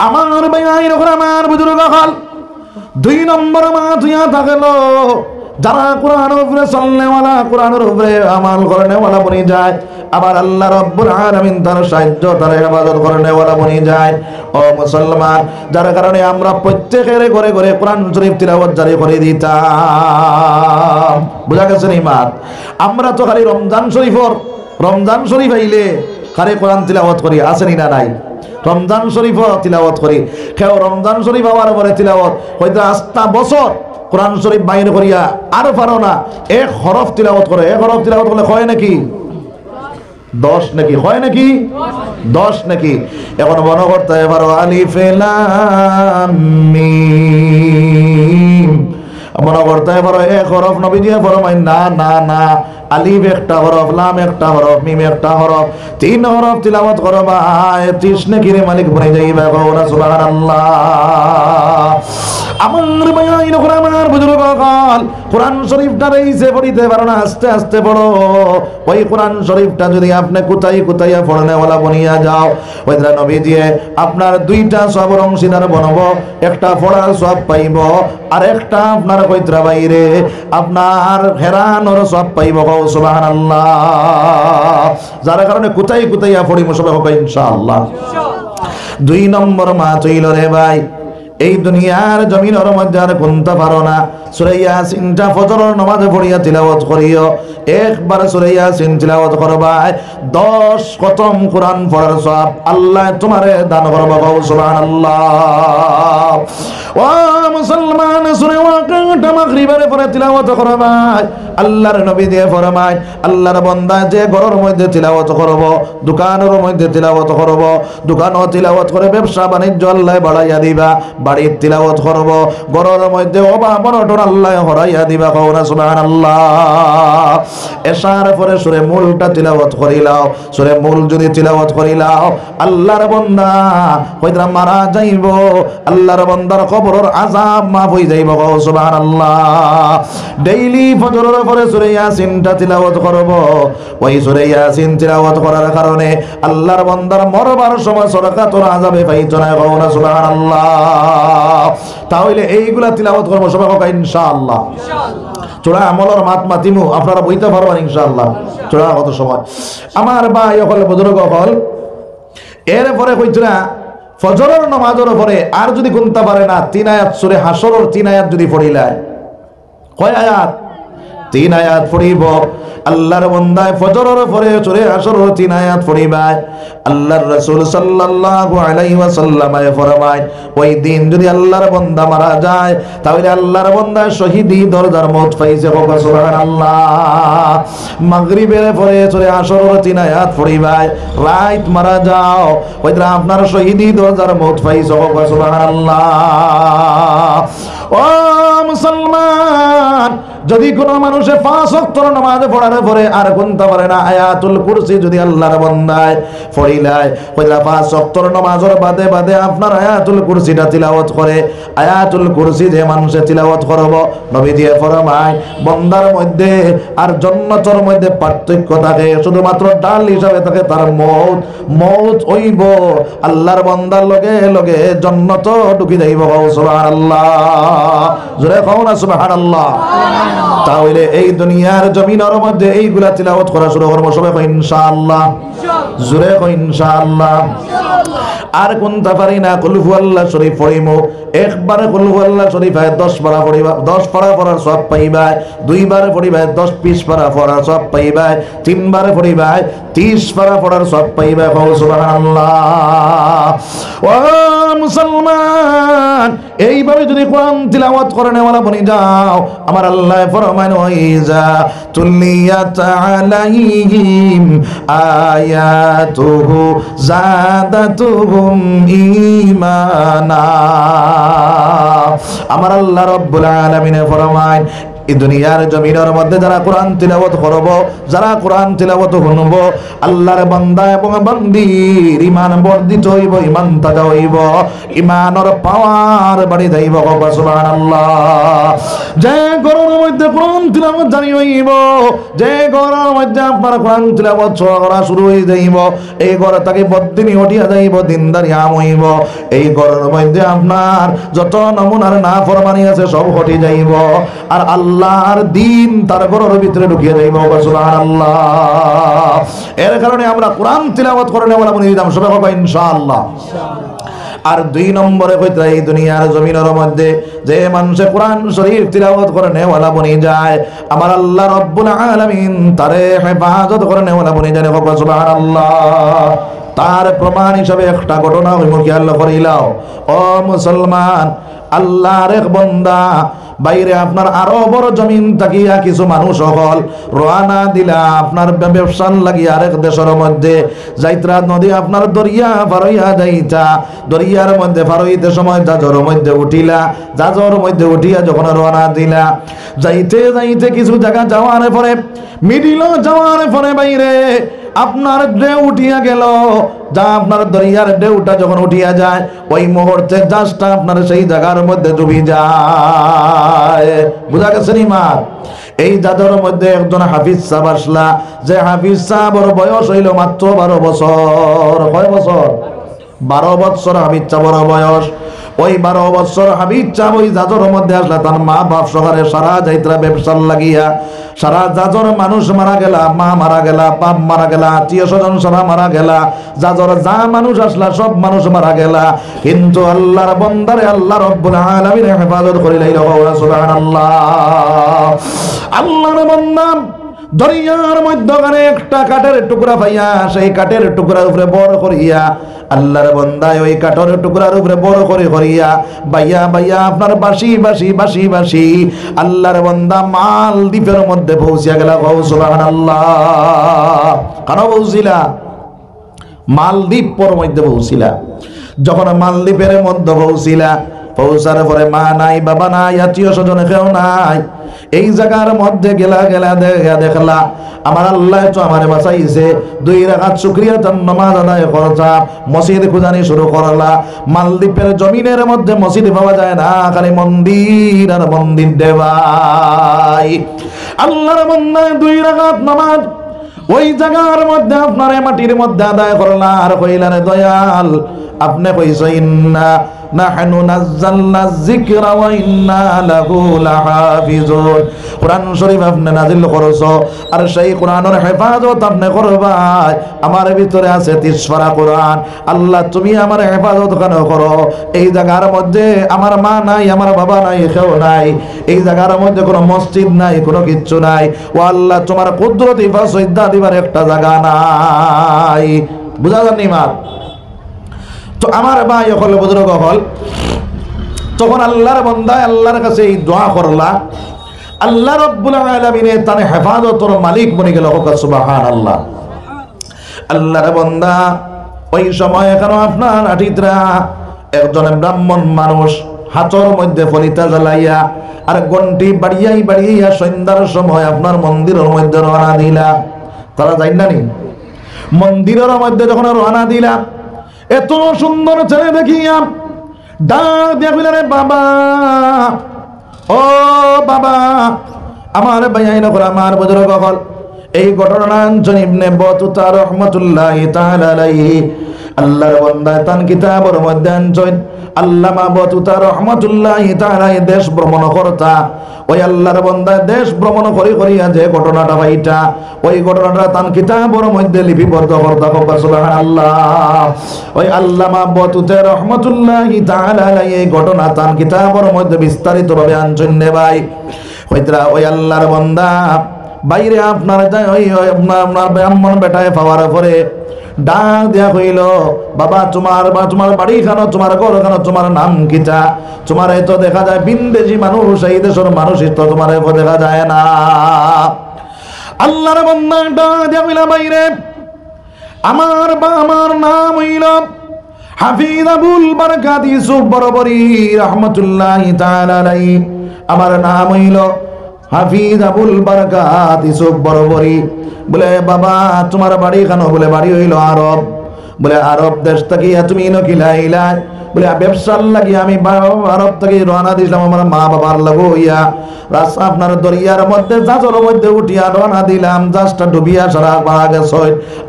আমার ভাই এরকম আমার বুজুর্গ হল 2 নম্বর মা তুইয়া থাকলো যারা কোরআনের উপরে চলনেওয়ালা, কোরআনের উপরে আমল করনেওয়ালা বনি যায়, আবার আল্লাহ রাব্বুল আলামিন তার সাহায্য তার ইবাদত করনেওয়ালা বনি যায়। ও মুসলমান, যার কারণে আমরা প্রত্যেকের ঘরে ঘরে কোরআন শরীফ তিলাওয়াত জারি করে দিতাম। বুঝা গেছে নি মা? আমরা তো খালি রমজান শরীফ আইলে খালি কোরআন তিলাওয়াত করি, আসেনি না নাই? রমজান শরীফ তিলাওয়াত করি, কেউ রমজান শরীফ হওয়ার পরে তিলাওয়াত হয়তো আস্তা বছর কোরআন শরীফ বাইর করিয়া আর পারো না, 1 হরফ তিলাওয়াত করে। 1 হরফ তিলাওয়াত করলে হয় নাকি 10 নাকি? হয় নাকি 10 নাকি? এখন মনে করতে পারো আলিফ লাম মিম, মনে করতে পারো 1 হরফ নবীজি ফরমাই না না না, আলিফ একটা হরফ, লাম একটা হরফ, মিম একটা হরফ, 3 হরফ তিলাওয়াত করো ভাই, 30 নাকি রে মালিক বনে যাইবা। সুবহানাল্লাহ। আমার ভাই এরকম আমার বুজুর্গ হল কোরআন শরীফটা রইছে পড়িতে পারো না, আস্তে আস্তে পড়ো। ওই কোরআন শরীফটা যদি আপনি কোথায় কোথায় পড়নেওয়ালা বনিয়া যাও, ওইটা নবীজি আপনার 2টা সবর অংশীদার বনবো, একটা পড়ার সব পাইব, আর একটা আপনার কইত্রা বাইরে আপনার হেরানোর সব পাইব। সুবহানাল্লাহ। যার কারণে কোথায় কোথায় পড়িব সবাই হোক ইনশাআল্লাহ। 2 নম্বর মা চইল রে ভাই, এই দুনিয়ার জমিনের মধ্যে আর গুনতে পারো না, সূরা ইয়াসিনটা ফজরের নামাজে পড়িয়া তিলাওয়াত করিও। একবার সূরা ইয়াসিন তিলাওয়াত করবা, 10 খতম কোরআন পড়ার সওয়াব আল্লাহ তোমারে দান করবে। সুবহানাল্লাহ। ও মুসলমান, সূরা ওয়াকিআটা মাগরিবের পরে তিলাওয়াত করবা। আল্লাহর নবী দিয়ে ফরমায়, আল্লাহর বান্দা যে ঘরের মধ্যে তিলাওয়াত করব, দোকানের মধ্যে তিলাওয়াত করব, দোকানও তিলাওয়াত করে ব্যবসা বাণিজ্য আল্লাহ বাড়াইয়া দিবা, বাড়ির তিলাওয়াত করব, ঘরের মধ্যে অভাব অনটন আল্লাহ হরাইয়া দিবা। কওনা সুবহানাল্লাহ। এশার পরে সূরা মুলটা তিলাওয়াত করিলাও, সূরা মুল যদি তিলাওয়াত করিলাও, আল্লাহর বান্দা কইরা মারা যাইব, আল্লাহর বান্দার কবরের আযাব মাফ হই যাইব। সুবহানাল্লাহ। ডেইলি ফজরের পরে সূরা ইয়াসিনটা তিলাওয়াত করব। ওই সূরা ইয়াসিন তিলাওয়াত করার কারণে আল্লাহর বান্দার মরবার সময় সরকাতর আযাবে পাইতো না। কওনা সুবহানাল্লাহ। তাহলে এইগুলা তিলাওয়াত করব সবাই হোক ইনশাআল্লাহ। চোরা আমলের মাত মাতিমু, আপনারা বইতে পারবেন ইনশাআল্লাহ। চোরা কত সময় আমার ভাই হল বুজুর্গ হল, এরপরে কইতরা ফজরের নামাজের পরে আর যদি গুনতে পারে না, 3 আয়াত সূরা হাশরের 3 আয়াত যদি পড়িলায়, কয় আয়াত? 3 আয়াত পড়িব। আল্লাহর বান্দায় ফজরের পরে সূরা হাশরের 3 আয়াত পড়িবায়। আল্লাহর রাসূল সাল্লাল্লাহু আলাইহি ওয়াসাল্লাম ফরমায়, ওই দিন যদি আল্লাহর বান্দা মারা যায়, তাহলে আল্লাহর বান্দা শহীদি দরজার মউত পাইছে। সুবহানাল্লাহ। মাগরিবের পরে সূরা হাশরের 3 আয়াত পড়িবায়, রাত মারা যাও, ওইটা আপনার শহীদি দরজার মউত পাইছে। সুবহানাল্লাহ। ও মুসলমান, যদি কোনো মানুষে 5 ওয়াক্ত নামাজ পড়ার পরে আর গুনতে পারে না, আয়াতুল কুরসি যদি আল্লাহর বান্দায় পড়িলায়, কইলা 5 ওয়াক্ত নামাজের বাদে বাদে আপনার আয়াতুল কুরসিটা তিলাওয়াত করে, আয়াতুল কুরসি যে মানুষে তিলাওয়াত করব, নবী দিয়ে ফরমায় বান্দার মধ্যে আর জান্নাতের মধ্যে পার্থক্য থাকে, শুধুমাত্র ডাল হিসাবে থাকে তার মউত হইব, আল্লাহর বান্দার লগে লগে জান্নাত ঢুকি যাইব। সুবহানাল্লাহ। জোরে কও না সুবহানাল্লাহ। তাহলে এই দুনিয়ার জমিনের মধ্যে এইগুলা তিলাওয়াত করা শুরু করব সবাই ইনশাআল্লাহ। জোরে কও ইনশাআল্লাহ। আর কোনটা পারি না, কুল হুয়াল্লাহ শরীফ পড়িমু। একবারে কুল হুয়াল্লাহ শরীফ 10 পারা পড়িবা, 10 পারা পড়ার সওয়াব পাইবা। 2 বারে পড়িবা 10 20 পারা পড়ার সওয়াব পাইবা। 3 বারে পড়িবা 30 পারা পড়ার সওয়াব পাইবা। সুবহানাল্লাহ। ও মুসলমান, এইভাবে যদি কোরআন তিলাওয়াত করনেওয়ালা বনি যাও, আমার আল্লাহ ফরমায় ওয়াইজা তুলিয়াত আলাইহিম আয়াতুহু যাদাতুহুম ঈমানা। আমার আল্লাহ রাব্বুল আলামিন ফরমায়, এই দুনিয়ার জমিনের মধ্যে যারা কোরআন তিলাওয়াত করব, যারা কোরআন তিলাওয়াত শুনব, আল্লাহর বান্দা এবং বান্দির ঈমান বর্ধিত হইব, ঈমান তাজা হইব, ঈমানের পাওয়ার বাড়ি যাইব। সুবহানাল্লাহ। যে ঘরের মধ্যে কোরআন তিলাওয়াত জারি হইব, যে ঘরের মধ্যে আপনার কোরআন তিলাওয়াত করা শুরু হয়ে যাইব, এই ঘরে তাকে বদ্দিনী উঠিয়া যাইব, দিনদারি আম হইব। এই ঘরের মধ্যে আপনার যত নমুনার না ফরমানি আছে সব হটে যাইব, আর আল্লাহর দিন তার ঘরের ভিতরে ঢুকিয়ে যাইব। সুবহানাল্লাহ। এর কারণে আমরা কোরআন তিলাওয়াত করে নেওয়ালা বলে দিলাম সবাই হবে ইনশাআল্লাহ। আর 2 নম্বরে কইতে এই দুনিয়ার জমিনের মধ্যে যে মানুষে কোরআন শরীফ তিলাওয়াত করে নেওয়ালা বনি যায়, আমার আল্লাহ রাব্বুল আলামিন তারে হেফাজত করে নেওয়ালা বনি যায়। সুবহানাল্লাহ। তার প্রমাণ হিসাবে একটা ঘটনা হইল, খেয়াল করিলাও ও মুসলমান, আল্লাহর এক বান্দা বাইরে আপনার আরো বড় জমিন থাকিয়া কিছু মানুষ হল রওনা দিলা আপনার ব্যবসার লাগি আরেক দেশের মধ্যে যাইত্রা নদী আপনার দরিয়া পারইয়া যাইতা, দরিয়ার মধ্যে পারইতে সময় জাজর মধ্যে উঠিলা, জাজর মধ্যে উঠিয়া যখন রওনা দিলা, যাইতে যাইতে কিছু জায়গা যাওয়ার পরে মিডিল যাওয়ার পরে বাইরে আপনার ঢেউ উঠিয়া গেল, যা আপনার দরিয়ার ঢেউটা যখন উঠিয়া যায় ওই মুহূর্তে জাহাজটা আপনার সেই জায়গার মধ্যে ডুবি যায়। বুঝা গেছে নি মা? এই জাদর মধ্যে একজন হাফিজ সাহেব আসলা, যে হাফিজ সাহেবের বয়স হইল মাত্র 12 বছর। কয় বছর? 12 বছর হাফিজ সাহেবের বয়স। ওই 12 বছর হাফিজ সাহেব ওই জাজর মধ্যে আসলা, তার মা বাপ সহরে সারা যাইত্রা ব্যবসার লাগিয়া, সারা জাজর মানুষ মারা গেলা, মা মারা গেলা, বাপ মারা গেলা, আত্মীয় স্বজন সারা মারা গেলা, জাজর যা মানুষ আসলা সব মানুষ মারা গেলা, কিন্তু আল্লাহর বান্দারে আল্লাহ রাব্বুল আলামিন হেফাজত করিলেন। সুবহানাল্লাহ। আল্লাহর বান্দা দরিয়ার মধ্যখানে একটা কাঠের টুকরা পাইয়া সেই কাঠের টুকরার উপরে বড় করিয়া আল্লাহর বান্দায় ওই কাঠের টুকরার উপরে বড় করে করিয়া বাইয়া বাইয়া আপনার বাসি বাসি বাসি বাসি আল্লাহর বান্দা মালদ্বীপের মধ্যে পৌঁছিয়া গেল। সুবহানাল্লাহ। কেন পৌঁছিলা? মালদ্বীপের মধ্যে পৌঁছিলা। যখন মালদ্বীপের মধ্যে পৌঁছিলা, পৌঁছার পরে মা নাই, বাবা নাই, আত্মীয় স্বজন কেউ নাই, এই জায়গার মধ্যে গেলা দেখলা আমার আল্লাহ তো আমারে বাঁচাইছে। 2 রাকাত শুকরিয়া তার নামাজ আদায় করছা, মসজিদ খুঁজানি শুরু করলা। মালদ্বীপের জমিনের মধ্যে মসজিদ পাওয়া যায় না, খালি মন্দির আর মন্দির দেবাই। আল্লাহর বান্দা 2 রাকাত নামাজ ওই জায়গার মধ্যে আপনার মাটির মধ্যে আদায় করলা, আর কইলেন দয়াল আপনি কইছো ইন্না নাহনু নাযালনা যিকরা ওয়া ইন্না লাহু লাহাফিজুন। কোরআন শরীফ আপনি নাযিল করছো, আর সেই কোরআনের হেফাজত আপনি করবা। আমার ভিতরে আছে 30 পারা কোরআন। আল্লাহ তুমি আমার হেফাজত কেন করো? এই জায়গার মধ্যে আমার মা নাই, আমার বাবা নাই, কেউ নাই, এই জায়গার মধ্যে কোনো মসজিদ নাই, কোনো কিচ্ছু নাই। ও আল্লাহ তোমার কুদরতি ফাসইদা দিবার একটা জায়গা নাই। বুঝা যাননি মা? তো আমার ভাই হল বুজুর্গ হল, তখন আল্লাহর বান্দা আল্লাহর কাছে এই দোয়া করলা, আল্লাহ রাব্বুল আলামিন তার হেফাজতের মালিক বনে গেল। সুবহানাল্লাহ। আল্লাহর বান্দা ওই সময় কেন আপনার আটিতরা একজন ব্রাহ্মণ মানুষ হাতর মধ্যে ফলিতা জ্বালাইয়া আর গন্টি বাড়িয়াই বাড়িয়া সন্ধ্যার সময় আপনার মন্দিরের মধ্যে রওনা দিলা। তারা যাই না নি? মন্দিরের মধ্যে যখন রওনা দিলা, এত সুন্দর ছেলে দেখিয়া ডাক দিয়া কইলা, রে বাবা, ও বাবা, আমার ভাইয়াই নকর, আমার বুজুর্গ হল। এই ঘটনা ইবনে বতুতা রাহমাতুল্লাহি তাআলা আলাইহি আল্লাহর বান্দা তান কিতাবের মধ্যে আনছেন। আল্লামা বতুতা রাহমাতুল্লাহি তাআলা দেশ ভ্রমণ করতা। ওই আল্লাহর বান্দা দেশ ভ্রমণ করিয়া যে ঘটনাটা পাইতা, ওই ঘটনাটা তান কিতাবের মধ্যে লিপিবদ্ধ করতা। সুবহানাল্লাহ। ওই আল্লামা বতুতা রাহমাতুল্লাহি তাআলা আলাইহি এই ঘটনা তান কিতাবের মধ্যে বিস্তারিতভাবে আনছেন নে ভাই। হইতরা ওই আল্লাহর বান্দা বাইরে আপনার ওই আপনার ব্রাহ্মণ বেটায় পাওয়ার পরে ডাক দেয়া হইল, বাবা তোমার বাড়ি খানো, তোমার ঘর খানো, তোমার নাম কিটা? তোমার তো দেখা যায় বিন্দেশি মানুষ, এই দেশের মানুষ তো তোমার দেখা যায় না। আল্লাহর বান্দা ডাক দেয়া হইল, বাইরে আমার নাম হইল হাফিজ আবুল বারাকাত ইউসুফ বরাবরী রাহমাতুল্লাহি তাআলা আলাইহি। আমার নাম হইল হাফিজ আবুল বারাকাত ইসুফ বরাবরই বলে বাবা তোমার বাড়ি কেন? বলে বাড়ি হইল আরব। বলে আরব দেশ থেকে তুমি নকিলাইলা? বলে ব্যবসার লাগি আমি আরব থেকে রওনা দিলাম আমার মা বাবার লাগো হইয়া রাস্তা আপনার দরিয়ার মধ্যে জাজর মধ্যে উঠিয়া রওনা দিলাম, জাজটা ডুবিয়া সারা মারা গেছে।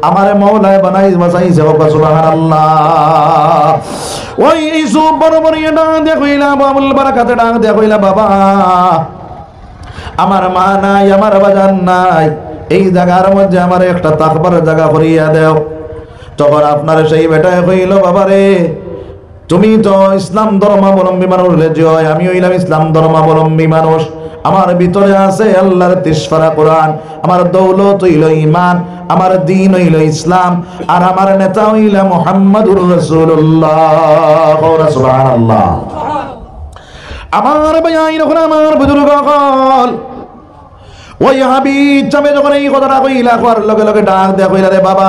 আমারে মওলায় বানাই বাঁচাইছে, সুবহানাল্লাহ। ওই ইসুফ বরাবরই ডাক দিয়া কইলা আবুল বারাকাতে ডাক দিয়া কইলা বাবা আমার মা নাই, আমার বাজান নাই, এই জায়গার মধ্যে আমার একটা তাকবার জায়গা করিয়া দেও। তখন আপনার সেই বেটায় কইল বাবারে তুমি তো ইসলাম ধর্মাবলম্বী মানুষ, আমি হইলাম ইসলাম ধর্মাবলম্বী মানুষ। আমার ভিতরে আছে আল্লাহর 30 পারা কোরআন, আমার দৌলত হইল ঈমান, আমার দ্বীন হইল ইসলাম, আর আমার নেতা হইল মুহাম্মাদুর রাসূলুল্লাহ। সুবহানাল্লাহ। আমার ভাই যখন আমার বুজুর্গগণ ওই হাবিব চাবে যখন এই কথাটা কইলা কর লগে লগে ডাক দেয়া কইলা রে বাবা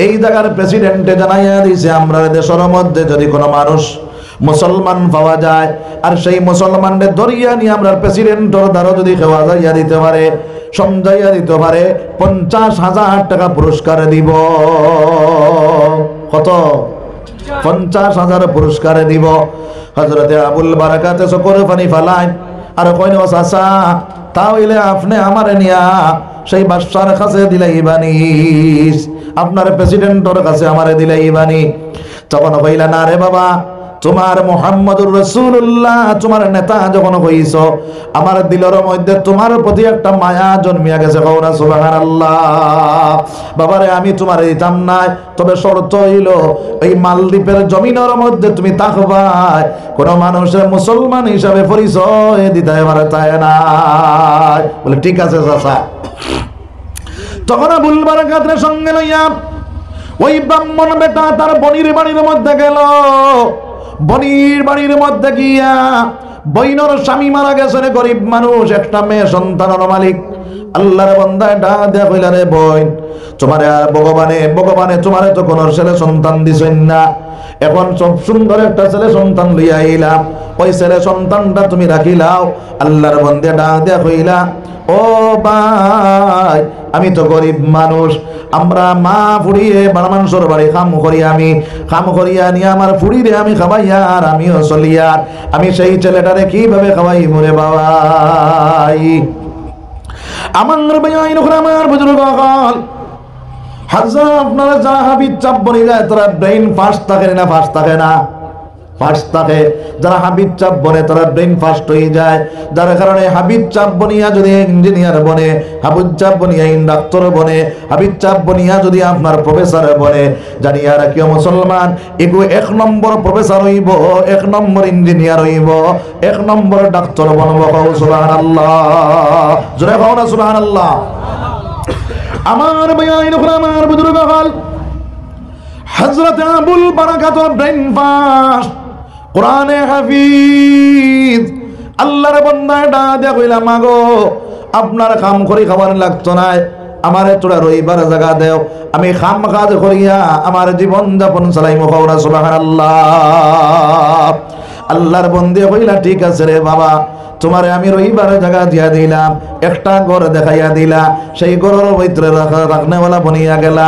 এই জায়গার প্রেসিডেন্টে জানাইয়া দিয়েছে আমরা দেশের মধ্যে যদি কোনো মানুষ মুসলমান পাওয়া যায় আর সেই মুসলমানদের ধরিয়া নিয়ে আমরা প্রেসিডেন্টের দ্বারা যদি খাওয়া যাইয়া দিতে পারে, সমঝাইয়া দিতে পারে, 50,000 টাকা পুরস্কার দিব। কত? 50,000 পুরস্কার দিব। হযরতে আবুল বারাকাতে চোখের পানি ফালায় আর কইনো চাচা তাহলে আপনি আমারে নিয়া সেই বাদশার কাছে দিলাইবানি, আপনার প্রেসিডেন্টের কাছে আমারে দিলাইবানি। তখন কইলা না রে বাবা তোমার মুহাম্মদুর রাসূলুল্লাহ তোমার নেতা যখন হইছ আমার দিলের মধ্যে তোমার প্রতি একটা মায়া জন্মিয়া গেছে। কওনা সুবহানাল্লাহ। বাবারে আমি তোমার দিতাম না, তবে শর্ত হইল এই মালদ্বীপের জমিনের মধ্যে তুমি থাকবা, কোন মানুষের মুসলমান হিসাবে পরিচয় দিতে পারে তাই না। বলে ঠিক আছে চাচা। তখন আবুল বারাকাতের সঙ্গে লইয়া ওই ব্রাহ্মণ বেটা তার বনির বাড়ির মধ্যে গেল। বনির বাড়ির মধ্যে গিয়া বইনর স্বামী মারা গেছে রে, গরিব মানুষ, একটা মেয়ে সন্তানের মালিক। আল্লাহর বান্দায় ডাক দেয়া কইলা রে বইন তোমারে আর ভগবানে তোমারে তো কোন ছেলে সন্তান দিছেন না, এখন সব সুন্দর একটা ছেলে সন্তান লইয়া আইলাম, ওই ছেলে সন্তানটা তুমি রাখিলাও। আল্লাহর বান্দা ডাক দেয়া কইলা ও ভাই আমি তো গরিব মানুষ, আমরা মা ফুড়িয়ে মাংসর বাড়ি খাম করিয়া নিয়ে আমার ফুড়িরে আমি খাবাইয়া আর আমিও চলিয়ার, আমি সেই ছেলেটারে কিভাবে খাওয়াই মরে বাবাই। আমার ভাই আমার বুজুর্গ হাজার আপনারা যা হাবিব চাপ বনি যায় তারা ব্রেইন ফাস্ট থাকে না? ফাস্ট থাকে না? ফাস্ট থাকে। যারা হাবিব চাপ বনে তারা ব্রেইন ফাস্ট হয়ে যায়, যার কারণে হাবিব চাপ বনিয়া যদি ইঞ্জিনিয়ার বনে, হাবিব চাপ বনিয়া ডাক্তার বনে, হাবিব চাপ বনিয়া যদি আপনার প্রফেসর বনে, জানিয়া রাখিও মুসলমান এগো 1 নম্বর প্রফেসর হইব, 1 নম্বর ইঞ্জিনিয়ার হইব, 1 নম্বর ডাক্তার বনব। সুবহানাল্লাহ। জোরে কও না সুবহানাল্লাহ। আমার ভাই আমার বুজুর্গ হল হযরত আবুল বারাকাত ব্রেইন ফাস্ট, কোরআনে হাফিজ। আল্লাহর বান্দা ডাক দিয়া কইলা মাগো আপনার কাম করি খাবার লাগতো না, আমারে তোরা রইবার জায়গা দেও, আমি খাম কাজ করিয়া আমার জীবন যাপন চালাইমু। কওনা সুবহানাল্লাহ। আল্লাহর বন্দে কইলা ঠিক আছে রে বাবা তোমারে আমি রইবার জায়গা দিয়া দিলাম, একটা ঘর দেখাইয়া দিলা, সেই ঘরের ভিতরে রাখনেওয়ালা বনিয়া গেলা।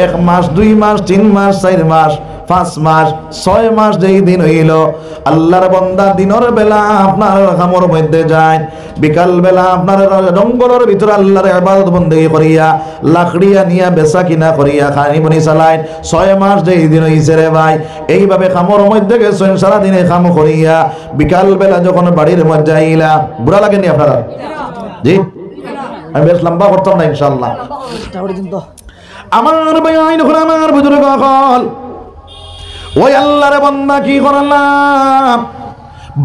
1 মাস 2 মাস 3 মাস 4 মাস 5 মাস 6 মাস যেই দিন হইল আল্লাহর বান্দা দিনের বেলা আপনার খামর মধ্যে যায়, বিকাল বেলা আপনার জঙ্গলের ভিতরে আল্লাহর ইবাদত বন্দেগী করিয়া লাকড়িয়া নিয়া বেচা কিনা করিয়া খানি বনি চালায়। 6 মাস যেই দিন হইছে রে ভাই এইভাবে খামর মধ্যে গেছেন সারাদিনে খাম করিয়া, বিকাল বেলা যখন বাড়ির মধ্যে আইলা, বুড়া লাগেনি আপনারা? জি আমি বেশ লম্বা করতাম না ইনশাআল্লাহ। আমার ভাই আমার বুজুর্গ হল ওই আল্লাহর বান্দা কি করলাম,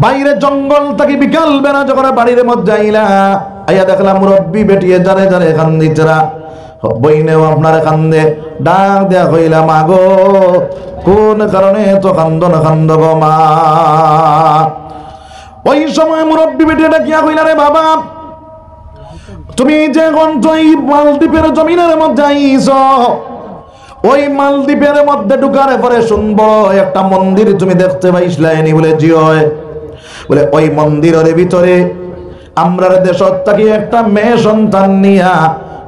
বাইরে জঙ্গল থেকে বিকাল বেলা যখন বাড়ির মধ্যে আইলা, আইয়া দেখলাম মুরব্বী বেটিয়ে যারে যারে কান্দিতেরা, বইনেও আপনার কান্দে। ডাক দেয়া কইলা মাগো কোন কারণে তো কান্দ গো মা। ওই সময় মুরব্বী বেটিয়ে ডাকিয়া কইলা রে বাবা তুমি যে এই মালদ্বীপের জমিনের মধ্যে আইছ, ওই মালদ্বীপের মধ্যে ঢুকার পরে শুনবো একটা মন্দির তুমি দেখতে পাইছিলানি? বলে জি হয়। বলে ওই মন্দিরের ভিতরে আমরার দেশত থাকি একটা মেয়ে সন্তান নিয়া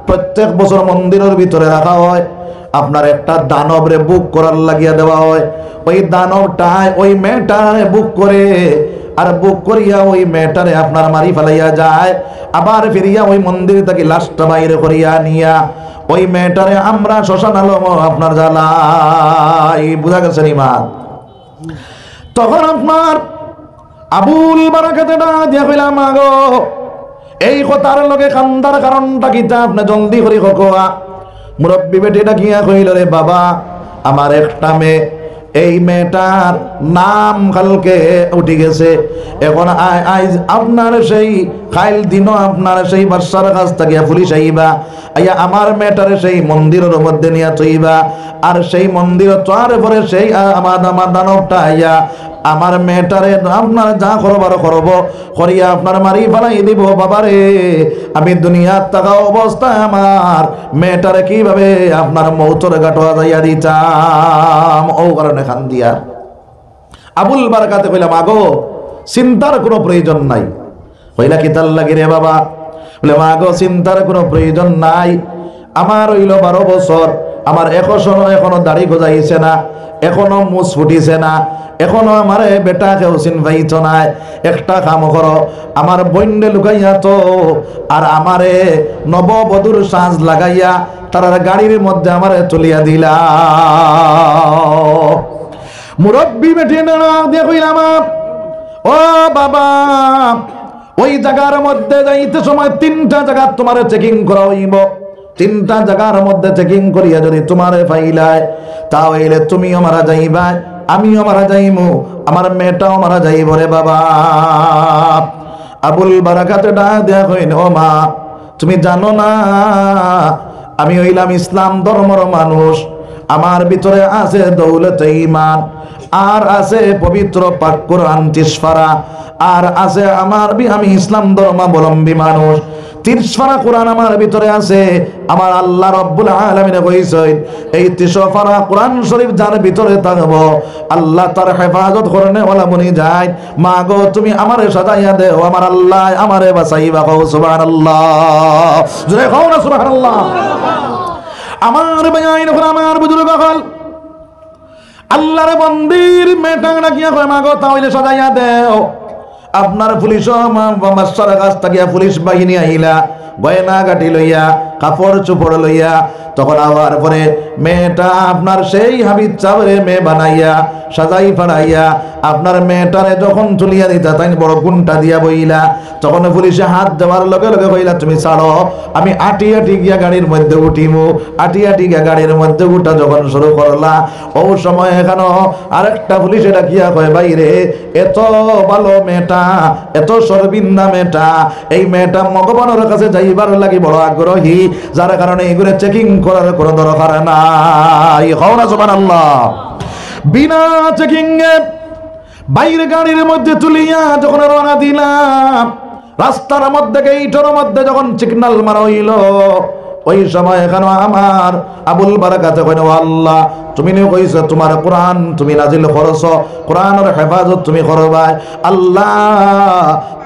প্রত্যেক বছর মন্দিরের ভিতরে রাখা হয়, আপনার একটা দানবরে বুক করার লাগিয়া দেওয়া হয়। ওই দানবটায় ওই মেয়েটারে বুক করে, আর বুক করিয়া ওই মেয়েটারে আপনার মারি ফেলাইয়া যায়, আবার ফিরিয়া ওই মন্দির থেকে লাশটা বাইরে করিয়া নিয়া ওই মেয়েটারে আমরা শ্মশান আলম আপনার জ্বালাই। বুঝা গেছে ইমান? তখন আপনার আবুল বারাকাতে ডাক দিয়া কইলাম, আগো এই কথার লগে কান্দার কারণটা কিতা, আপনি জলদি করে কোয়া। মুরব্বী বেটিটা গিয়া কইল, রে বাবা, আমার একটা মেয়ে, এই মেয়েটার নাম কালকে উঠে গেছে, এখন আইজ আপনার সেই খাইল দিন আপনার সেই বাদশার কাছ থেকে পুলিশ আইবা, আইয়া আমার মেয়েটারে সেই মন্দিরের মধ্যে নিয়ে থইবা, আর সেই মন্দির তোয়ার পরে সেই আমার দানবটা আইয়া আমার মেয়েটারে আপনার যা করবার করব করিয়া আপনার মারি ফেলাই দিব। বাবারে, আমি দুনিয়ার থাকা অবস্থায় আমার মেয়েটারে কিভাবে আপনার মৌতর গাটোয়া যাইয়া দিতাম, ও কারণে খান দিয়া। আবুল বারাকাতে কইলাম, আগো চিন্তার কোনো প্রয়োজন নাই। কইলা কি তার লাগি রে বাবা? বলে, আগো চিন্তার কোনো প্রয়োজন নাই, আমার হইল 12 বছর, আমার এখনো দাড়ি গজাইছে না, এখনো মুছ ফুটিছে না, এখনো আমারে বেটা কেউ চিন পাইত নাই। একটা কাম করো, আমার বন্যে লুকাইয়া তো আর আমারে নববধূর সাজ লাগাইয়া তার গাড়ির মধ্যে আমারে তুলিয়া দিলা। মুরব্বী বেটি দিয়ে কইলাম, ও বাবা, ওই জায়গার মধ্যে যাইতে সময় 3টা জায়গা তোমার চেকিং করা হইব। 3টা জায়গার মধ্যে চেকিং করিয়া যদি তোমারে পাইলায়, তাহলে তুমিও মারা যাইবা, আমিও মারা যাইমু, আমার মেয়েটাও মারা যাইব রে বাবা। আবুল বারাকাতে ডাক দেয়া কইন, ও মা, তুমি জানো না আমি হইলাম ইসলাম ধর্মের মানুষ, আমার ভিতরে আছে দৌলতে ঈমান, আর আছে পবিত্র পাক কোরআন তিসফারা, আর আছে আমি ইসলাম ধর্মাবলম্বী মানুষ। 30 কোরআন আমার ভিতরে আছে। আমার আল্লাহ রাব্বুল আলামিন কইছেন, এই 30 কোরআন শরীফ যার ভিতরে থাকবো আল্লাহ তার হেফাজত করনে ওয়ালা বনি যায়। মা গো, তুমি আমারে সাজাইয়া দেও, আমার আল্লাহ আমারে বাঁচাইবা। কও সুবহানাল্লাহ, জোরে কও না সুবহানাল্লাহ। আমার ভাইয়াইন, আমার বুজুর্গ হল আল্লাহর বন্দির মেয়েটা ডাকিয়া কয়, মা গো তাহলে সাজাইয়া দেও। আপনার পুলিশ বাদশার কাছ থেকে পুলিশ বাহিনী আইলা, গয়না গাটি লইয়া, কাপড় চোপড় লইয়া, তখন আবার পরে মেয়েটা আপনার সেই হাবিব চাবরে মেয়ে বানাইয়া সাজাই ফাড়াইয়া আপনার মেয়েটারে যখন তুলিয়া দিতা, তাই বড় গুণটা দিয়া বইলা, তখন পুলিশে হাত দেওয়ার লগে লগে কইলা, তুমি ছাড়ো, আমি আটি আটি গিয়া গাড়ির মধ্যে উঠিমু। আটি আটি গিয়া গাড়ির মধ্যে উঠা যখন শুরু করলা, ও সময় এখানো আরেকটা পুলিশে ডাকিয়া কয়, বাইরে এত ভালো মেয়েটা, এত সর্বিন্দা মেয়েটা, এই মেয়েটা ভগবানের কাছে যাইবার লাগি বড় আগ্রহী, যার কারণে এগুলো চেকিং করার কোনো দরকার নাই। হও না সুবহানাল্লাহ। বিনা চেকিং এ বাইরে গাড়ির মধ্যে তুলিয়া যখন রওনা দিলাম, রাস্তার মধ্যে গেইটের মধ্যে যখন সিগন্যাল মারা হইল, ওই সময় এখানে আমার আবুল বারাকাতে কইন, ও আল্লাহ, তুমি নে কইছো তোমার কোরআন তুমি নাজিল করছো, কোরআনের হেফাজত তুমি করবা। আল্লাহ,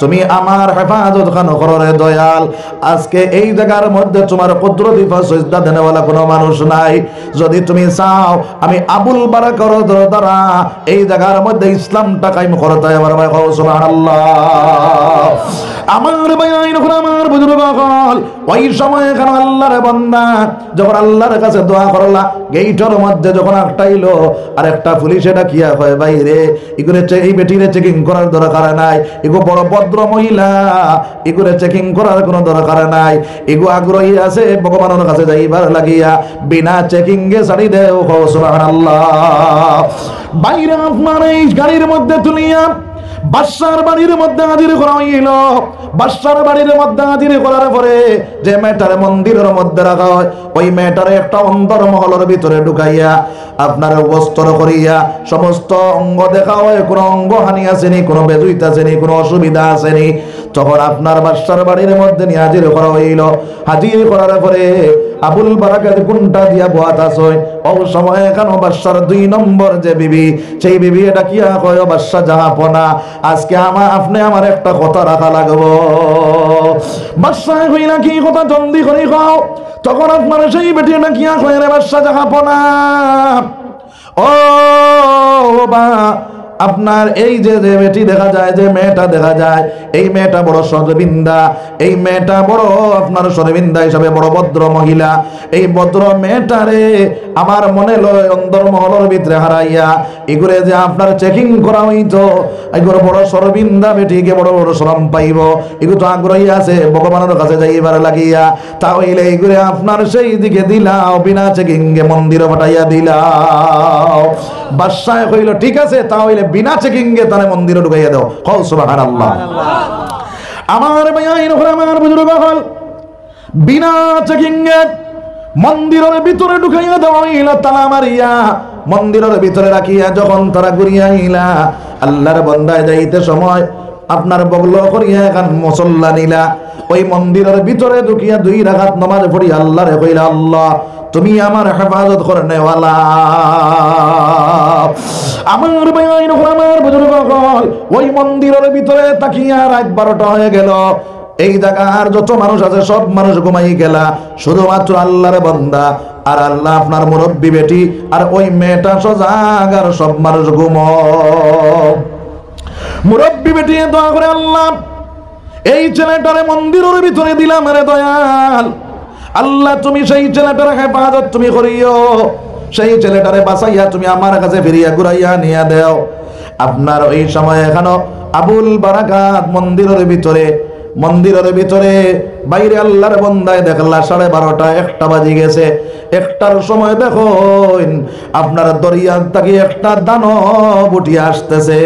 তুমি আমার হেফাজত খান করো রে দয়াল। আজকে এই জায়গার মধ্যে তোমার কুদরতি ফাসজদা দেনেওয়ালা কোনো মানুষ নাই। যদি তুমি চাও আমি আবুল বারাকার দ্বারা এই জায়গার মধ্যে ইসলামটা কায়েম করতে, আমার ভাই কও সুবহানাল্লাহ। আমার ভাই আমার বুজুর্গ হল ওই সময় এখানে আল্লাহর বান্দা যখন আল্লাহর কাছে দোয়া করলা, গেইটের মধ্যে যখন আটকাইলো, আর একটা পুলিশে ডাকিয়া কয়, বাইরে এগুলো এই বেটিরে চেকিং করার দরকার নাই, এগো বড় ভদ্র মহিলা, এগুলো চেকিং করার কোনো দরকার নাই, এগো আগ্রহী আছে ভগবানের কাছে যাইবার লাগিয়া, বিনা চেকিং এ ছাড়ি দেও। সুবহানাল্লাহ। বাইরে আপনার এই গাড়ির মধ্যে তুলিয়া বাদশার বাড়ির মধ্যে হাজির করা হইল। বাদশার বাড়ির মধ্যে হাজির করার পরে যে মেয়েটার মন্দিরের মধ্যে রাখা হয়, ওই মেয়েটারে একটা অন্তর মহলের ভিতরে ঢুকাইয়া আপনার বস্ত্র করিয়া সমস্ত অঙ্গ দেখা হয়, কোনো অঙ্গ হানি আসেনি, কোনো বেজুইত আসেনি, কোনো অসুবিধা আসেনি। তখন আপনার বাদশার বাড়ির মধ্যে নিয়ে হাজির করা হইল। হাজির করার পরে আবুল বারাকাত কোনটা দিয়া বহাত আছে, ও সময় এখানে বাদশার 2 নম্বর যে বিবি, সেই বিবি এটা কিয়া কয়, বাদশা জাহাপনা আজকে আপনি আমার একটা কথা রাখা লাগবো। বাদশাহ হইলা কি কথা জলদি করে খাও। তখন আপনার সেই বেটি ডাকিয়া কয়, রে বাদশাহ জাহাপনা, ও বা আপনার এই যে বেটি দেখা যায়, যে মেয়েটা দেখা যায়, এই মেয়েটা বড় শরমিন্দা, এই মেয়েটা বড় আপনার শরমিন্দা হিসাবে বড় ভদ্র মহিলা। এই ভদ্র মেয়েটারে আমার মনে লয় অন্দর মহলের ভিতরে হারাইয়া এগুলো যে আপনার চেকিং করা হইতো, এগুলো বড় শরমিন্দা বেটিকে বড় বড় শরম পাইব, এগুলো তো আগ্রহী আছে ভগবানের কাছে যাইবার লাগিয়া। তাহলে এইগুলো আপনার সেই দিকে দিলাও, বিনা চেকিংয়ে মন্দিরে পাঠাইয়া দিলাও। বাদশাহ কইল ঠিক আছে, তাহলে বিনা চেকিংয়ে তারে মন্দিরে ঢুকাইয়া দাও। কও সুবহানাল্লাহ। আমার ভাইয়াইন হল, আমার বুজুর্গ হল, বিনা চেকিংয়ে মন্দিরের ভিতরে ঢুকাইয়া দেওয়া হইল, তালা মারিয়া মন্দিরের ভিতরে রাখিয়া যখন তারা ঘুরিয়া আইলা, আল্লাহর বান্দায় যাইতে সময় আপনার বগল করিয়া এখন মুসল্লা নিলা। ওই মন্দিরের ভিতরে ঢুকিয়া 2 রাকাত নামাজ পড়ি আল্লাহরে কইলা, আল্লাহ তুমি আমার হেফাজত করনেওয়ালা। আমার ভাইয়াইন হল, আমার বুজুর্গ হল, ওই মন্দিরের ভিতরে তাকিয়া রাত 12টা হয়ে গেল। এই জায়গার যত মানুষ আছে সব মানুষ ঘুমাই গেলা, শুধুমাত্র আল্লাহর বান্দা আর আল্লাহ আপনার মুরব্বী বেটি আর ওই মেয়েটা সজাগ, আর সব মানুষ ঘুমাও। মুরব্বী বেটি দোয়া করে, আল্লাহ এই ছেলেটারে মন্দিরের ভিতরে দিলাম রে দয়াল, আল্লাহ তুমি সেই ছেলেটার হেফাজত তুমি করিও, সেই ছেলেটারে বাঁচাইয়া তুমি আমার কাছে ফিরিয়া ঘুরাইয়া নিয়ে দেও। আপনার ওই সময় এখানো আবুল বারাকাত মন্দিরের ভিতরে বাইরে আল্লাহর বান্দায় দেখলা 12:30 1টা বাজে গেছে। 1টার সময় দেখুন আপনার দরিয়া থেকে একটা দানব উঠিয়া আসতেছে।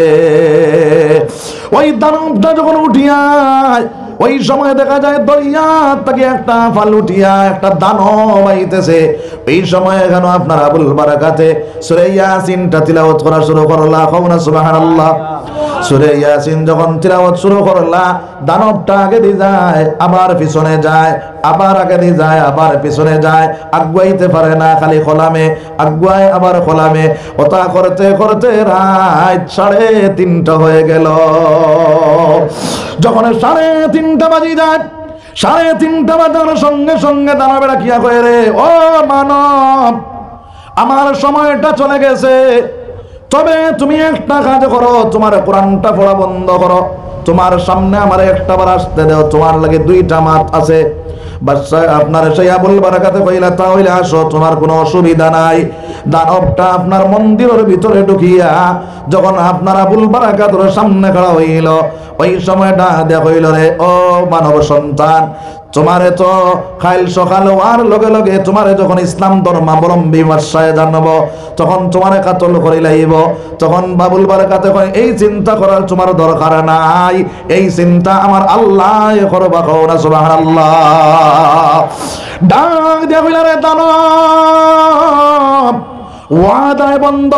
ওই দানবটা যখন উঠিয়ায় ওই সময় দেখা যায় দরিয়া থেকে একটা ফাল উঠিয়া একটা দানব আইতেছে। এই সময় এখানে আপনার আবুল বারাকাতে সূরা ইয়াসিনটা তিলাওয়াত করা শুরু করলা। কওনা সুবহানাল্লাহ। সূরা ইয়াসিন যখন তিলাওয়াত শুরু করলা, দানবটা আগে দিয়ে যায় আবার পিছনে যায়, আবার আগে দিয়ে যায় আবার পিছনে যায়, আগুয়াইতে পারে না, খালি খোলামে আগুয়ায় আবার খোলামে। ওটা করতে করতে রাত 3:30 হয়ে গেল। যখন 3:30 বাজি যায়, 3:30 বাজার সঙ্গে সঙ্গে দানবেরা কিয়া কয়, রে ও মানব, আমার সময়টা চলে গেছে, তবে তুমি একটা কাজ করো, তোমার কোরআনটা পড়া বন্ধ করো, তোমার সামনে আমার একটা বার আসতে দাও, তোমার লাগে 2টা মাত আছে। বাদশাহ আপনার সেই আবুল বারাকাতে কইলা, তাহলে আসো, তোমার কোনো অসুবিধা নাই। দানবটা আপনার মন্দিরের ভিতরে ঢুকিয়া যখন আপনার আবুল বারাকাতের সামনে খাড়া হইল, ওই সময়টা দেখ হইল, রে ও মানব সন্তান, তোমারে তো খাইল সকাল হওয়ার লগে লগে তোমারে যখন ইসলাম ধর্মাবলম্বী বাদশাহ জানব, তখন তোমারে কাতল করে লাইব। তখন বাবুল বারাকাতে কয়, এই চিন্তা করার তোমার দরকার নাই, এই চিন্তা আমার আল্লাহ করবা। কওনা সুবহানাল্লাহ। ডাক দিয়া কইলা, রে দানব, ওয়াদায় বন্ধ,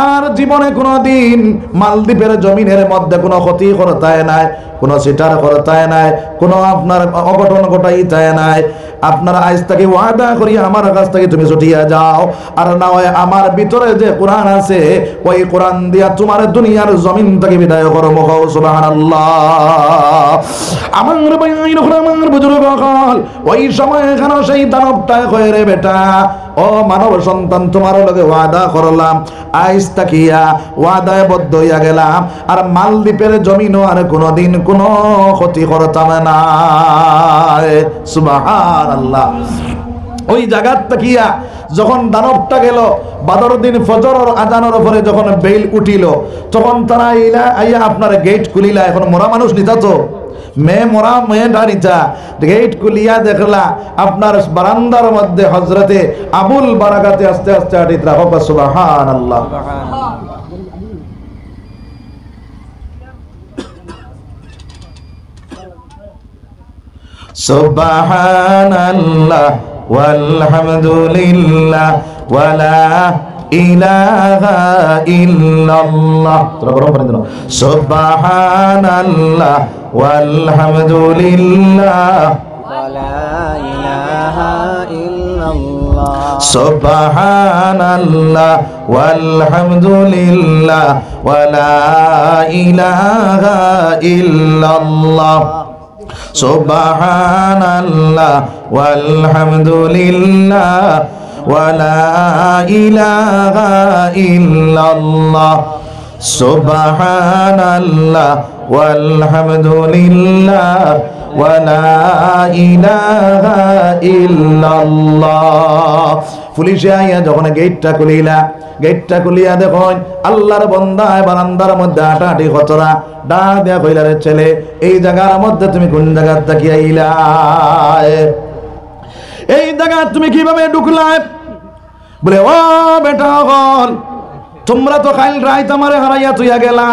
আর জীবনে কোনোদিন মালদ্বীপের জমিনের মধ্যে কোনো ক্ষতি করতায় নাই, কোনো সিটার করতায় নাই, কোনো আপনার অঘটন ঘটাইতায় নাই। আপনার আজ থেকে ওয়াদা করি আমার কাছ থেকে তুমি ছুটিয়া যাও, আর না হয় আমার ভিতরে যে কোরআন আছে ওই কোরআন দিয়া তোমার দুনিয়ার জমিন থেকে বিদায় করব। সুবহানাল্লাহ। আমার ভাই আমার বুজুর্গ হল, ওই সময় এখানে সেই দানবটা কয়, রে বেটা, ও মানব সন্তান, তোমার লগে ওয়াদা করলাম, আজ তাকিয়া ওয়াদায় বদ্ধ হইয়া গেলাম, আর মালদ্বীপের জমিনও আর কোনোদিন কোনো ক্ষতি করতাম না। সুবহানাল্লাহ। ওই জায়গার তাকিয়া যখন দানবটা গেল, বাদর দিন ফজরের আজানের পরে যখন বেল উঠিল, তখন তারা আইয়া আপনার গেট খুলিলা। এখন মরা মানুষ নিতা তো মরা মেয়ে ডানিতা, গেট খুলিয়া দেখলা আপনার বারান্দার মধ্যে হযরতে আবুল বারাকাতে আস্তে আস্তে আটিত রাখো। সুবহানাল্লাহ। সুবহানাল্লাহ ওয়ালহামদুলিল্লাহ ওয়ালা ইলাহা ইল্লাল্লাহ। তোরা গরম পানি দাও। সুবহানাল্লাহ ওয়ালহামদুলিল্লাহ ওয়ালা ইলাহা ইল্লাল্লাহ সুবহানাল্লাহ ওয়ালহামদুলিল্লাহ ওয়ালা ইলাহা ইল্লাল্লাহ সুবহানাল্লাহ ওয়ালহামদুলিল্লাহ ওয়ালা ইলাহা ইল্লাল্লাহ সুবহানাল্লাহ ওয়ালহামদুলিল্লাহ ওয়ালা ইলাহা ইল্লাল্লাহ। পুলিশে আইয়া যখন গেটটা খুলিয়া দেখুন আল্লাহর বান্দা বারান্দার মধ্যে হাঁটাহাঁটি খতরা ডা দেয়া কইলা, রে ছেলে এই জায়গার মধ্যে তুমি কোন জায়গার থাকি আইলা, এই জায়গা তুমি কিভাবে ঢুকলা? বলে ও বেটা হল, তোমরা তো কাল রাত আমারে হারাইয়া তুইয়া গেলা।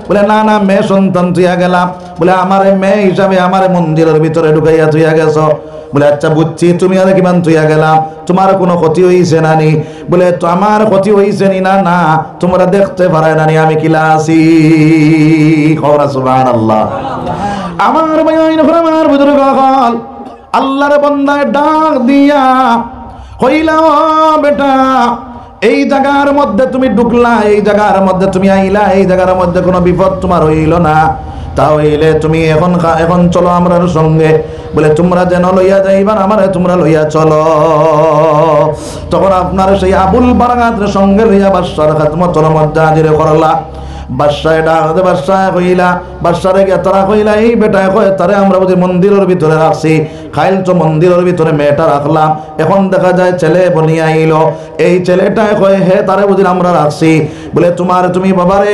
বলে না না, মেয়ে সন্তান তুইয়া গেলাম। বলে আমারে মেয়ে হিসাবে আমারে মন্দিরের ভিতরে ঢুকাইয়া তুইয়া গেছো। বলে আচ্ছা বুঝছি, তুমি আর কিমান তুইয়া গেলাম, তোমার কোনো ক্ষতি হইছে না নি? বলে তো আমার ক্ষতি হইছে নি? না না, তোমরা দেখতে পারে না নি আমি কিলা আছি। খবর সুবহানাল্লাহ। আমার ভাই আমার বুজুর্গ হল আল্লাহর বান্দায় ডাক দিয়া হইলা, ও বেটা এই জায়গার মধ্যে তুমি ঢুকলা, এই জায়গার মধ্যে তুমি আইলা, এই জায়গার মধ্যে কোনো বিপদ তোমার হইল না, তাহলে তুমি এখন চলো আমরার সঙ্গে। বলে তোমরা যেন লইয়া যাইবার আমারে তোমরা লইয়া চলো। তখন আপনার সেই আবুল বারাকাতের সঙ্গে লইয়া বাদশার খাদমতের মধ্যে হাজির করলা। বাদশায় ডাকতে বাদশাহ কইলা, বাদশারে গে তারা কইলা, এই বেটায় কয় তারে আমরা বুঝি মন্দিরের ভিতরে রাখছি, খাইল তো মন্দিরের ভিতরে মেয়েটা রাখলাম, এখন দেখা যায় ছেলে বনিয়া আইল, এই ছেলেটায় কয় হে তারে বুঝি আমরা রাখছি। বলে তুমি বাবারে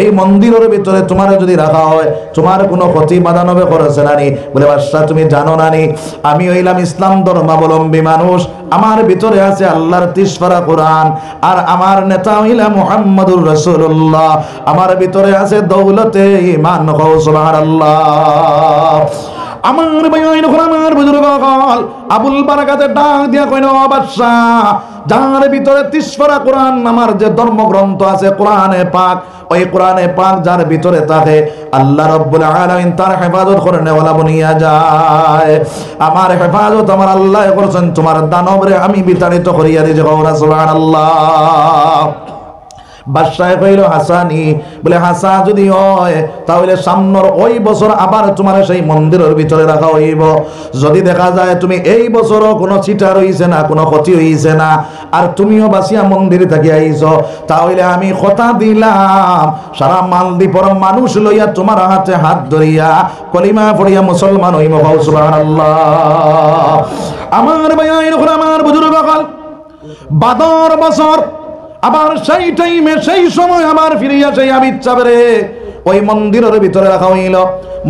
এই মন্দিরের ভিতরে তোমারে যদি রাখা হয় তোমার কোনো ক্ষতি বাধানবে করেছে নানি? বলে বাদশাহ তুমি জানো নানি আমি হইলাম ইসলাম ধর্মাবলম্বী মানুষ, আমার ভিতরে আছে আল্লাহর 30 পারা কোরআন, আর আমার নেতা হইলা মুহাম্মদুর রাসূলুল্লাহ, আমার ভিতরে আছে দৌলতে ঈমান। সুবহানাল্লাহ। আমার ভাই আমার বুজুর্গ আবুল বারাকাতে ডাক দিয়া কইল, বাদশাহ যার ভিতরে 30 পারা কোরআন, আমার যে ধর্মগ্রন্থ আছে কোরআনে পাক, ওই কোরআনে পাক যার ভিতরে থাকে আল্লাহ রাব্বুল আলামিন তার হেফাজত করে নেওয়ালা বনিয়া যায়। আমার হেফাজত আমার আল্লাহ করেছেন, তোমার দানবরে আমি বিতাড়িত করিয়া দিয়েছি। সুবহানাল্লাহ। বাদশাহ কইল হাসানি, বলে হাসা যদি হয় তাহলে সামনের ওই বছর আবার তোমার সেই মন্দিরের ভিতরে রাখা হইব। যদি দেখা যায় তুমি এই বছরও কোনো চিটা রইছে না, কোনো ক্ষতি হইছে না, আর তুমিও বাসিয়া মন্দিরে থাকি আইছ, তাহলে আমি কথা দিলাম সারা মালদ্বীপের মানুষ লইয়া তোমার হাতে হাত ধরিয়া কলিমা পড়িয়া মুসলমান হইব। সুবহানাল্লাহ। আমার ভাই আমার বুজুর্গ বাদর বছর আবার সেই টাইমে সেই সময় আবার ফিরিয়া সেই আমি ইচ্ছা করে ওই মন্দিরের ভিতরে রাখা হইল।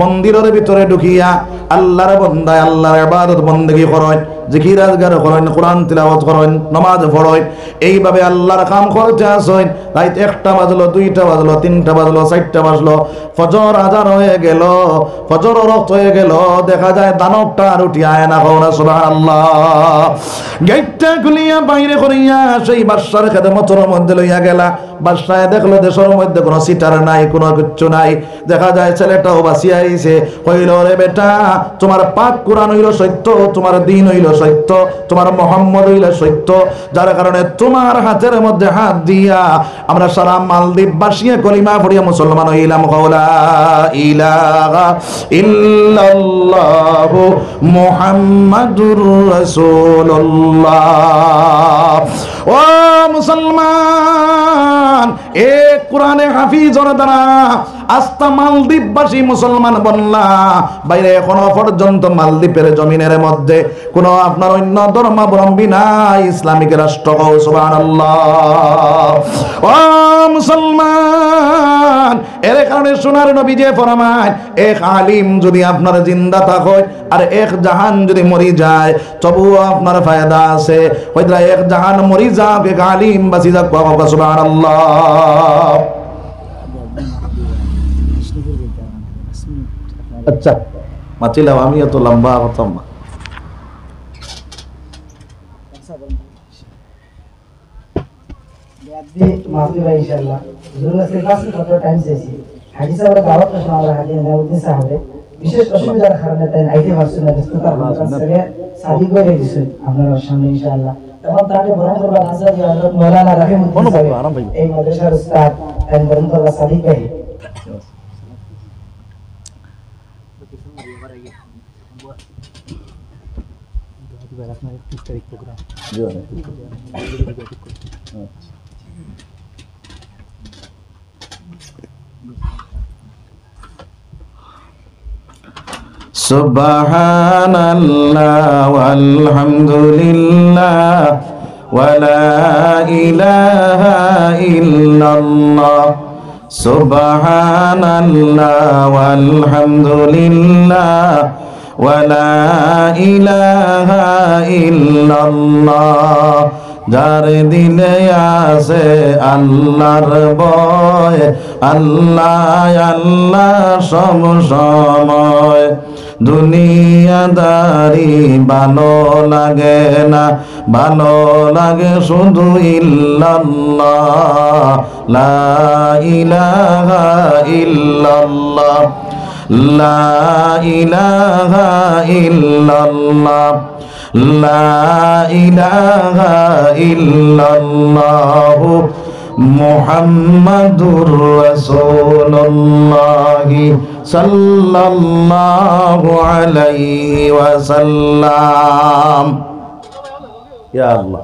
মন্দিরের ভিতরে ঢুকিয়া আল্লাহর বান্দায় আল্লাহর ইবাদত বন্দেগী করেন, জিকির আজগার করেন, কোরআন তিলাওয়াত করেন, নামাজ পড়েন, এইভাবে আল্লাহর কাম করতে আসেন। রাত 1টা বাজলো, 2টা বাজলো, 3টা বাজলো, 4টা বাজলো, ফজর আজান হয়ে গেল, ফজর রক্ত হয়ে গেল, দেখা যায় দানবটা আর উঠিয়া আয় না। সুবহানাল্লাহ। গেটটা খুলিয়া বাইরে করিয়া সেই বাদশার খেদমতের মধ্যে লইয়া গেলা। বাদশায় দেখলো দেশের মধ্যে কোনো সিটার নাই, কোনো কিচ্ছু নাই, দেখা যায় ছেলেটাও বাঁচিয়া আইছে। কইল, রে বেটা তোমার পাক কোরআন হইল সত্য, তোমার দিন হইল সত্য, তোমার মোহাম্মদ হইল সত্য, যার কারণে তোমার হাতের মধ্যে হাত দিয়া আমরা সারা মালদ্বীপ বাসিয়া কলিমা পড়িয়া মুসলমান হইলাম। লা ইলাহা ইল্লাল্লাহু মুহাম্মাদুর রাসূলুল্লাহ। ও মুসলমান, এ কোরআনে হাফিজর দ্বারা আস্তা মালদ্বীপবাসী মুসলমান বনলা। বাইরে এখনো পর্যন্ত মালদ্বীপের জমিনের মধ্যে কোনো আপনার অন্য ধর্মাবলম্বী নাই, ইসলামিক রাষ্ট্র। সুবহানাল্লাহ। ও মুসলমান, এর কারণে সোনার নবী যে ফরমায়, এক আলিম যদি আপনার জিন্দা থাকে আর এক জাহান যদি মরি যায় তবুও আপনার ফায়দা আছে। হয়তো এক জাহান মরি যাক, এক আলিম বাঁচি যাক। সুবহানাল্লাহ। আচ্ছা মাতিলাম, আমি এত লম্বা হতাম না। বিশেষ অসুবিধার কারণে তাই আইতে পারছেন না, ব্যস্ততার কারণে আপনার সামনে ইনশাআল্লাহ এখন তাকে বরণ করবা হাজরত হযরত মাওলানা রাহিমাহুল্লাহ এই মাদ্রাসার উস্তাদ এন্ড বরণ করবা সাদিক ভাই Subhanallah walhamdulillah wala ilaha illallah Subhanallah walhamdulillah wala ilaha illallah যার দিলে আছে আল্লাহর ভয় আল্লাহ আল্লাহ সব সময় দুনিয়াদারি ভালো লাগে না ভালো লাগে শুধু ইল্লাল্লাহ লা ইলাহা ইল্লাল্লাহ লা ইলাহা ইল্লাল্লাহ লা ইলাহা ইল্লাল্লাহ মুহাম্মাদুর রাসূলুল্লাহ সাল্লাল্লাহু আলাইহি ওয়াসাল্লাম ইয়া আল্লাহ।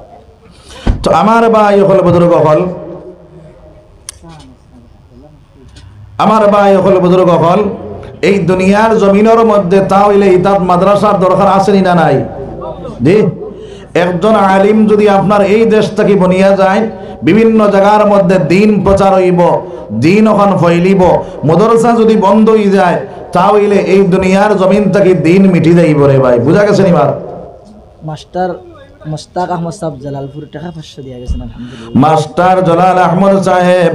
তো আমার ভাই হল বুজুর্গ হল আমার ভাই হল বুজুর্গ হল এই দুনিয়ার জমিনের মধ্যে তাহলে ইতাত মাদ্রাসার দরকার আছে না নাই? জি, একজন আলিম যদি আপনার এই দেশ থেকে বনিয়া যায় বিভিন্ন জায়গার মধ্যে দিন প্রচার হইব দিন ওখান ফইলিব মাদ্রাসা যদি বন্ধ হয়ে যায় তাহলে এই দুনিয়ার জমিন থেকে দিন মিটি যাইব রে ভাই। বুঝা গেছে নিবার? মাস্টার মুস্তাক আহমদ সাহেব জালালপুর টাকা 500 দিয়া গেছেন আলহামদুলিল্লাহ। মাস্টার জালাল আহমদ সাহেব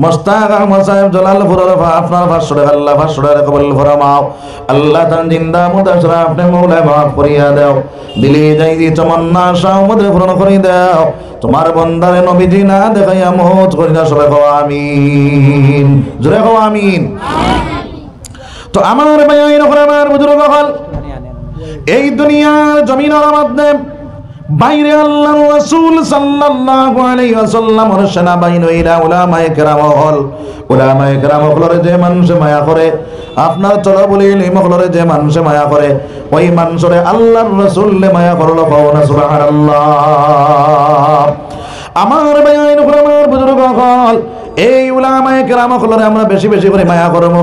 মুস্তাক আহমদ সাহেব জালালপুর আপনার 500 টাকা আল্লাহ 500 টাকা কবুল ফরমাও আল্লাহ তান জিন্দা মুতাশরা আপনি মওলা মাফ করিয়া দাও দিলি যাই দি তমন্না শামদ পূরণ করে দাও তোমার বান্দারে নবীজি না দেখাইয়া মওত করিনা সবাই কও আমিন জোরে কও আমিন। তো আমার ভাই এরকম আমার বুজুর্গ হল এই দুনিয়ার জমিনের মধ্যে বাইরে আল্লাহর রাসূল সাল্লাল্লাহু আলাইহি ওয়াসাল্লামের সেনাবাহিনীরা উলামায়ে কেরাম হল উলামায়ে কেরাম হলরে যে মানুষ মায়া করে আপনার তলবুল ইলম হলরে যে মানুষ মায়া করে ওই মানুষরে আল্লাহর রাসূলে মায়া করলো কওনা সুবহানাল্লাহ। আমার ভাই এরকম আমার বুজুর্গ হল এই উলামায়ে কেরাম হলরে আমরা বেশি বেশি করে মায়া করব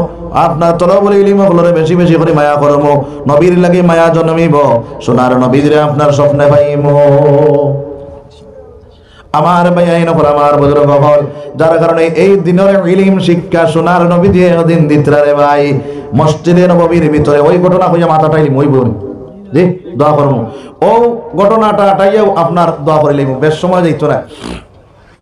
আপনার তলবুল ইলম হলরে বেশি বেশি করে মায়া করব নবীর লাগি মায়া জন্মিব সোনার নবীরে আপনার স্বপ্নে পাইব। আমার ভাই আইনফর আমার বুজুর্গ হল যার কারণে এই দিনের ইলম শিক্ষা সোনার নবী দিয়ে দিন দিতরারে ভাই মসজিদে নববীর ভিতরে ওই ঘটনা হইয়া মাথাটাই মইব জি দোয়া করব ও ঘটনাটা আটাইয়া আপনার দোয়া করিলাম বেশ সময় যাইতো না।